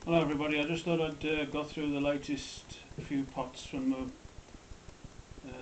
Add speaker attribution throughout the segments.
Speaker 1: Hello everybody, I just thought I'd go through the latest few pots from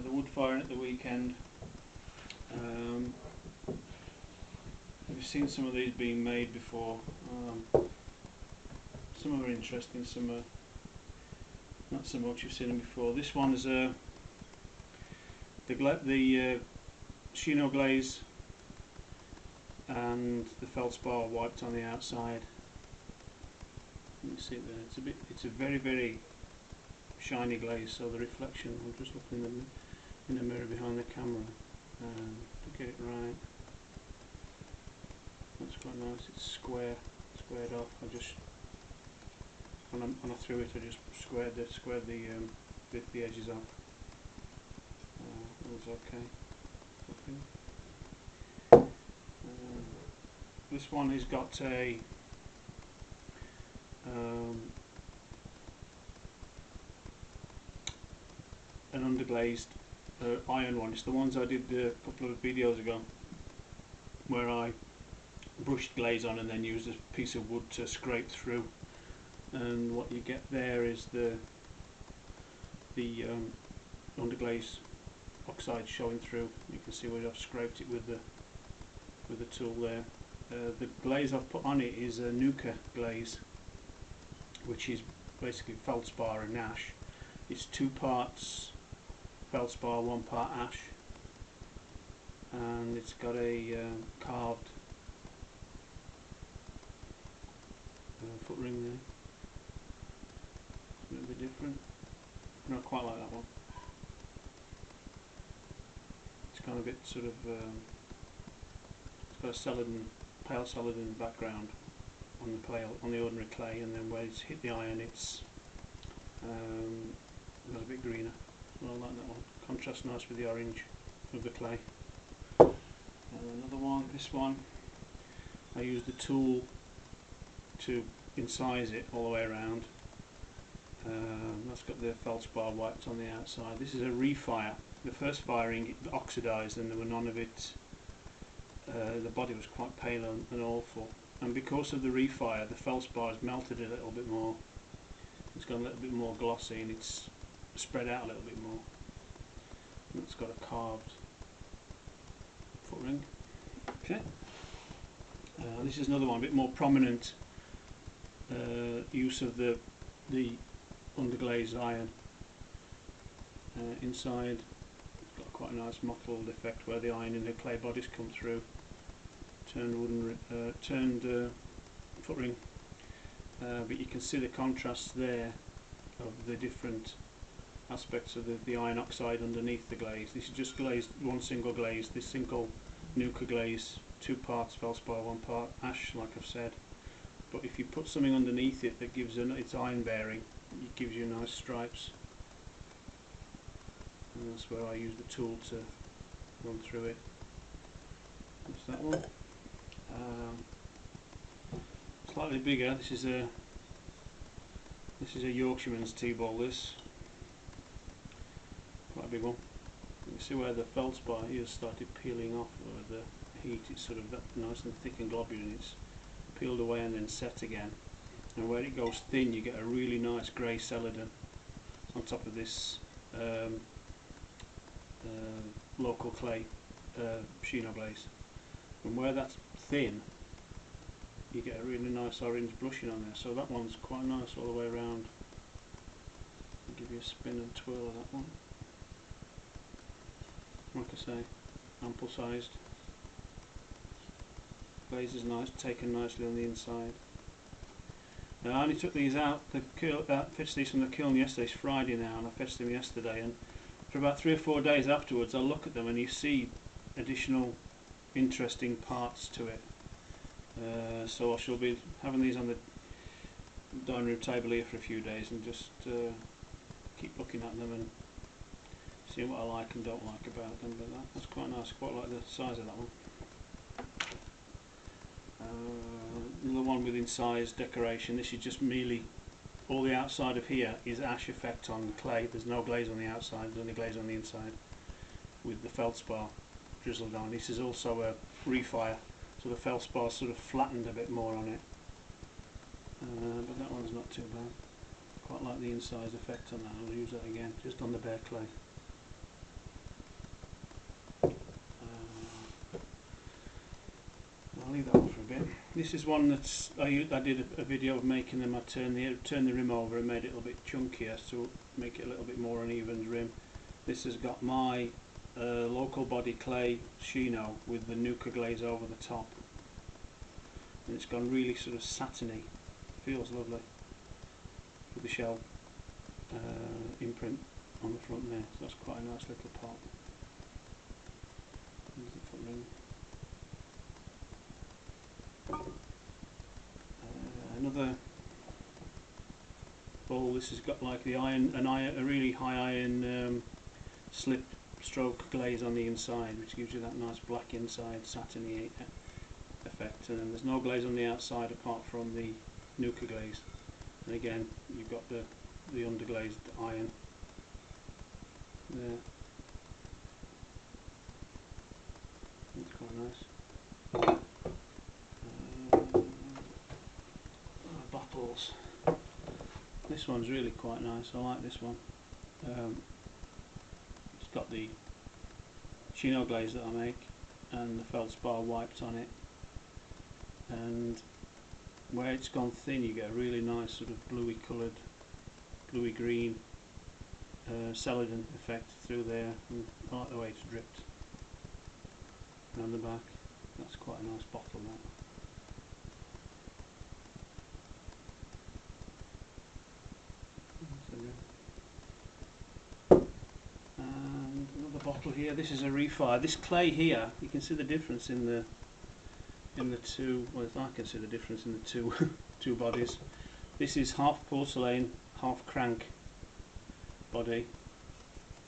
Speaker 1: the wood firing at the weekend. We've seen some of these being made before. Some of them are interesting, some are not so much. You've seen them before. This one is the Chino glaze and the feldspar wiped on the outside. You can see it there. It's a very, very shiny glaze, so the reflection, I'm just looking in the mirror behind the camera to get it right. That's quite nice. It's squared off. When I threw it, I just squared the edges off. It was okay. This one has got a an underglazed iron one. It's the ones I did a couple of videos ago, where I brushed glaze on and then used a piece of wood to scrape through. And what you get there is the underglaze oxide showing through. You can see where I've scraped it with the tool there. The glaze I've put on it is a nuka glaze, which is basically feldspar and ash. It's 2 parts feldspar, 1 part ash, and it's got a carved foot ring there. It's a little bit different. I don't quite like that one. It's kind of a bit sort of it's got a celadon, pale celadon background on the ordinary clay, and then where it's hit the iron, it's got a bit greener. Well, I like that one. Contrasts nice with the orange of the clay. And another one, this one, I used the tool to incise it all the way around. That's got the feldspar wiped on the outside. This is a refire. The first firing it oxidised and there were none of it. The body was quite pale and awful. And because of the refire, the feldspar has melted a little bit more. It's got a little bit more glossy and it's spread out a little bit more. And it's got a carved foot ring. Okay. This is another one, a bit more prominent use of the underglazed iron. Inside, it's got quite a nice mottled effect where the iron and the clay bodies come through. Turned foot ring, but you can see the contrast there of the different aspects of the iron oxide underneath the glaze. This is just glazed, one single glaze, this single nuka glaze, 2 parts feldspar, 1 part ash, like I've said. But if you put something underneath it that gives its iron bearing, it gives you nice stripes. And that's where I use the tool to run through it. That's that one. Slightly bigger. This is a Yorkshireman's tea ball. This quite a big one. You can see where the feldspar here started peeling off with the heat. It's sort of that nice and thick and globular, and it's peeled away and then set again. And where it goes thin, you get a really nice grey celadon on top of this local clay Chino glaze. And where that's thin, you get a really nice orange blushing on there. So that one's quite nice all the way around. I'll give you a spin and twirl of that one. Like I say, ample sized. Glaze is nice, taken nicely on the inside. Now I only took these out, fetched these from the kiln yesterday. It's Friday now, and I fetched them yesterday, and for about 3 or 4 days afterwards I look at them and you see additional interesting parts to it. So I shall be having these on the dining room table here for a few days and just keep looking at them and seeing what I like and don't like about them. But that's quite nice, quite like the size of that one. Another one with incised decoration. This is just merely, all the outside of here is ash effect on clay. There's no glaze on the outside, there's only glaze on the inside with the feldspar drizzled on. This is also a refire, so the feldspar sort of flattened a bit more on it. but that one's not too bad. Quite like the incised effect on that. I'll use that again, just on the bare clay. I'll leave that one for a bit. This is one that's I did a video of making them. I turned the rim over and made it a little bit chunkier to make it a little bit more uneven rim. This has got my local body clay chino with the nuka glaze over the top, and it's gone really sort of satiny. Feels lovely with the shell imprint on the front there. So that's quite a nice little pot. There's the foot ring. Another bowl. This has got like the a really high iron slip stroke glaze on the inside, which gives you that nice black inside satiny effect. And then there's no glaze on the outside apart from the nuka glaze. And again, you've got the underglazed iron there. That's quite nice. Bottles. This one's really quite nice. I like this one. It's got the chino glaze that I make and the feldspar wiped on it, and where it's gone thin you get a really nice sort of bluey coloured, bluey green celadon effect through there, and I like the way it's dripped around the back. That's quite a nice bottle, that. And another bottle here. This is a refire. This clay here, you can see the difference in the two. Well, I can see the difference in the two bodies. This is half porcelain, half crank body,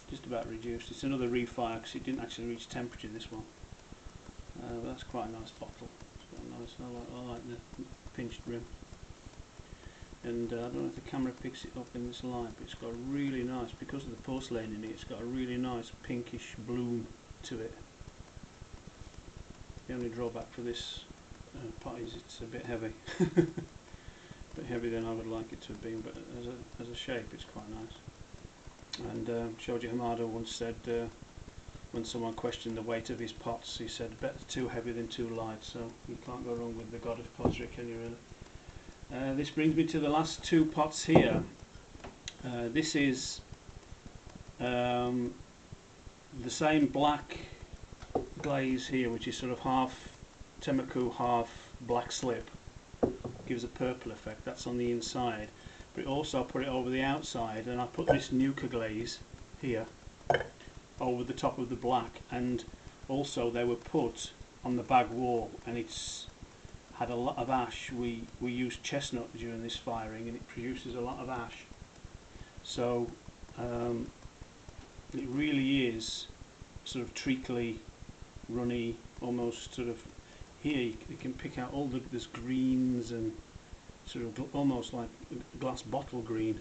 Speaker 1: just about reduced. It's another refire because it didn't actually reach temperature, this one. But that's quite a nice bottle. It's quite nice. I like the pinched rim. And I don't know if the camera picks it up in this light, but it's got a really nice, because of the porcelain in it, it's got a really nice pinkish bloom to it. The only drawback for this pot is it's a bit heavy. A bit heavier than I would like it to have been, but as a shape it's quite nice. And Shoji Hamada once said, when someone questioned the weight of his pots, he said, better too heavy than too light, so you can't go wrong with the god of pottery, can you really? This brings me to the last two pots here. This is the same black glaze here, which is sort of half Temaku, half black slip. Gives a purple effect. That's on the inside, but also I put it over the outside, and I put this nuka glaze here over the top of the black, and also they were put on the bag wall, and it's had a lot of ash. We used chestnut during this firing, and it produces a lot of ash, so it really is sort of treacly, runny, almost sort of. Here you can pick out all there's greens and sort of almost like glass bottle green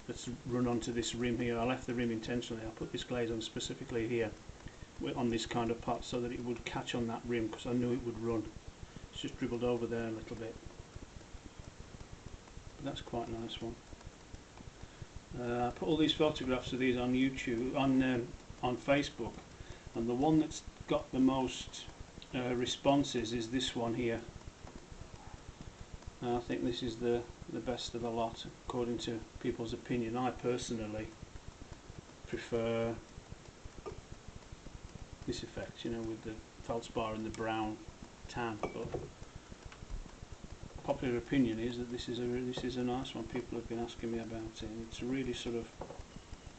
Speaker 1: that's run onto this rim here. I left the rim intentionally. I put this glaze on specifically here on this kind of pot so that it would catch on that rim, because I knew it would run. It's just dribbled over there a little bit, but that's quite a nice one. I put all these photographs of these on YouTube, on Facebook, and the one that's got the most responses is this one here. I think this is the best of the lot according to people's opinion. I personally prefer this effect, you know, with the feldspar and the brown tan, but popular opinion is that this is a nice one. People have been asking me about it. It's really sort of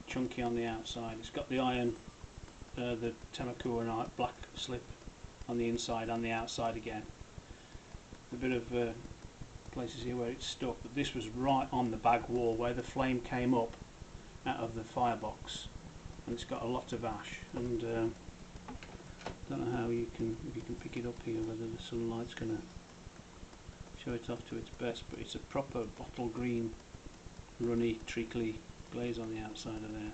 Speaker 1: chunky on the outside. It's got the iron, the Temaku and black slip on the inside and the outside again. A bit of places here where it's stuck, but this was right on the bag wall where the flame came up out of the firebox, and it's got a lot of ash. And don't know how if you can pick it up here, whether the sunlight's going to show it off to its best, but it's a proper bottle green, runny, treacly glaze on the outside of there.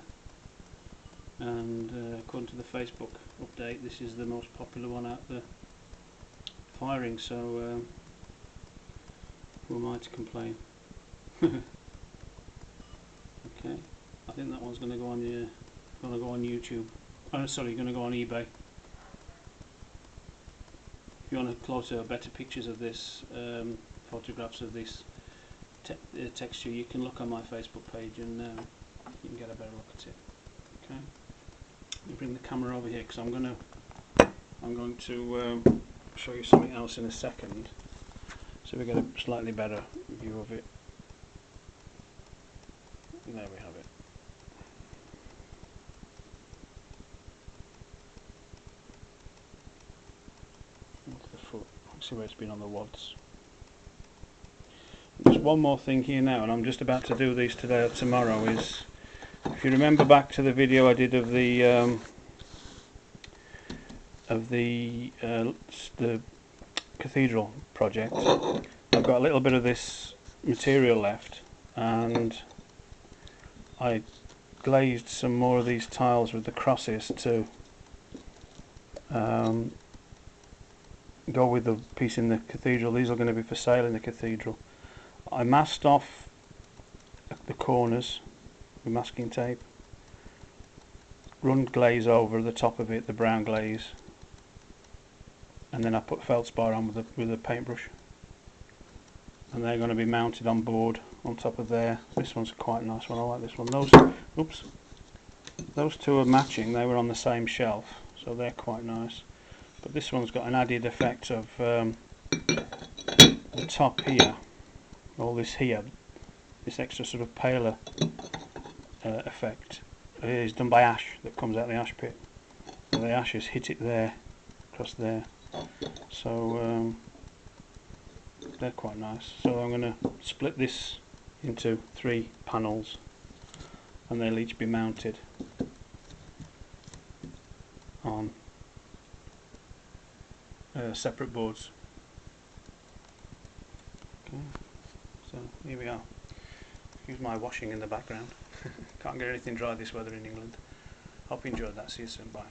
Speaker 1: And according to the Facebook update, this is the most popular one out the firing, so Who am I to complain? Okay, I think that one's going to go on YouTube. Oh, sorry, going to go on eBay. If you want closer, better pictures of this, photographs of this texture, you can look on my Facebook page and you can get a better look at it. Okay. Let me bring the camera over here because I'm going to show you something else in a second, so we get a slightly better view of it. And there we have it. Onto the foot. See where it's been on the wads. There's one more thing here now, and I'm just about to do these today or tomorrow. Is, if you remember back to the video I did of the cathedral project, I've got a little bit of this material left, and I glazed some more of these tiles with the crosses to go with the piece in the cathedral. These are going to be for sale in the cathedral. I masked off the corners with masking tape, run glaze over the top of it, the brown glaze, and then I put feldspar on with a paintbrush, and they're going to be mounted on board on top of there. This one's quite a nice one, I like this one. Those two are matching, they were on the same shelf, so they're quite nice. But this one's got an added effect of the top here, all this here, this extra sort of paler effect is done by ash that comes out of the ash pit. So the ashes hit it there, across there, so they're quite nice. So I'm going to split this into 3 panels, and they'll each be mounted on separate boards. Okay, so here we are. Excuse my washing in the background. Can't get anything dry this weather in England. Hope you enjoyed that. See you soon. Bye.